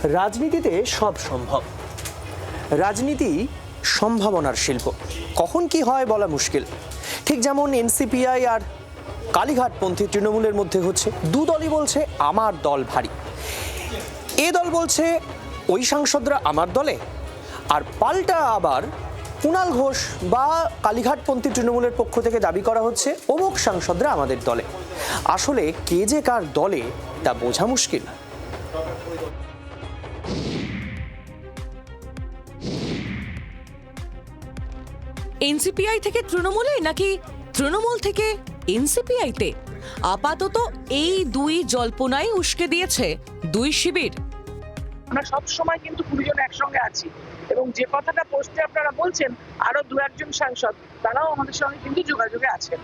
রাজনীতিতে সব সম্ভব। রাজনীতি সম্ভাবনার শিল্প, কখন কি হয় বলা মুশকিল। ঠিক যেমন এনসিপিআই আর কালীঘাটপন্থী তৃণমূলের মধ্যে হচ্ছে, দু দলই বলছে আমার দল ভারী। এ দল বলছে ওই সাংসদরা আমার দলে, আর পাল্টা আবার কুণাল ঘোষ বা কালীঘাটপন্থী তৃণমূলের পক্ষ থেকে দাবি করা হচ্ছে অমুক সাংসদরা আমাদের দলে। আসলে কে যে কার দলে তা বোঝা মুশকিল। এনসিপিআই থেকে তৃণমূলে নাকি তৃণমূল থেকে এনসিপিআইতে, আপাতত এই দুই জল্পনাই উস্কে দিয়েছে দুই শিবির। আমরা সব সময় কিন্তু 20 জন একসঙ্গে আছি, এবং যে কথাটা পোস্টে আপনারা বলছেন আরো দু একজন সাংসদ তারাও আমাদের সঙ্গে কিন্তু যোগাযোগে আছেন।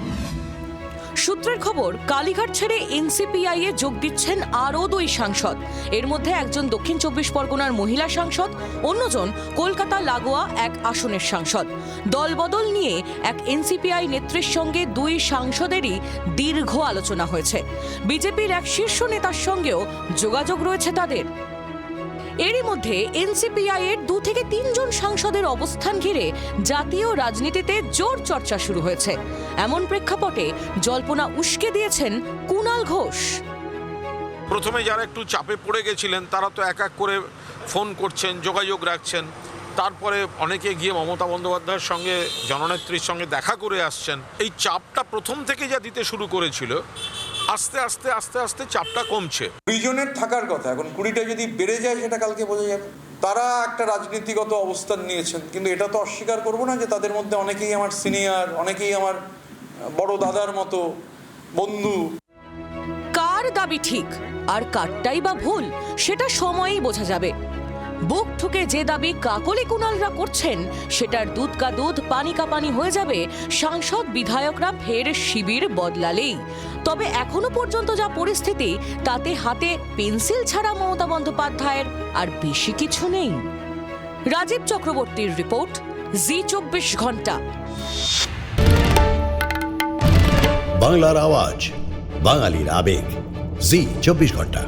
সূত্রের খবর, কালীঘাট ছেড়ে এনসিপিআই এ যোগ দিচ্ছেন আরও দুই সাংসদ। এর মধ্যে একজন দক্ষিণ 24 পরগনার মহিলা সাংসদ, অন্যজন কলকাতা লাগোয়া এক আসনের সাংসদ। দলবদল নিয়ে এক এনসিপিআই নেত্রীর সঙ্গে দুই সাংসদেরই দীর্ঘ আলোচনা হয়েছে। বিজেপির এক শীর্ষ নেতার সঙ্গেও যোগাযোগ রয়েছে তাদের। এরই মধ্যে এনসিপিআই এর 2 থেকে 3 জন সাংসদের অবস্থান ঘিরে জাতীয় রাজনীতিতে জোর চর্চা শুরু হয়েছে। এমন প্রেক্ষাপটে জল্পনা উস্কে দিয়েছেন কুণাল ঘোষ। প্রথমে যারা একটু চাপে পড়ে গেছিলেন তারা তো এক এক করে ফোন করছেন, যোগাযোগ রাখছেন। তারপরে অনেকে গিয়ে মমতা বন্দ্যোপাধ্যায়ের সঙ্গে, জননেত্রীর সঙ্গে দেখা করে আসছেন। এই চাপটা প্রথম থেকে যা দিতে শুরু করেছিল, আস্তে আস্তে আস্তে আস্তে চাপটা কমছে। 20 জনের থাকার কথা, এখন 20টা যদি বেড়ে যায় সেটা কালকে বোঝা যাবে। তারা একটা রাজনীতিগত অবস্থান নিয়েছেন, কিন্তু এটা তো অস্বীকার করবো না যে তাদের মধ্যে অনেকেই আমার সিনিয়র, অনেকেই আমার বড় দাদার মতো বন্ধু। কার দাবি ঠিক আর কারটাই বা ভুল, সেটা সময়ই বোঝা যাবে। বুক ঠুকে যে দাবি কাকলি কুণালরা করছেন, সেটার দুধ কা দুধ পানি কা পানি হয়ে যাবে সাংসদ বিধায়করা ফের শিবির বদলালেই। তবে এখনো পর্যন্ত যা পরিস্থিতি, তাতে হাতে পেন্সিল ছাড়া মমতা বন্দ্যোপাধ্যায়ের আর বেশি কিছু নেই। রাজীব চক্রবর্তীর রিপোর্ট, জি 24 ঘন্টা। বাংলার আওয়াজ, বাঙালির আবেগ, জি 24 ঘন্টা।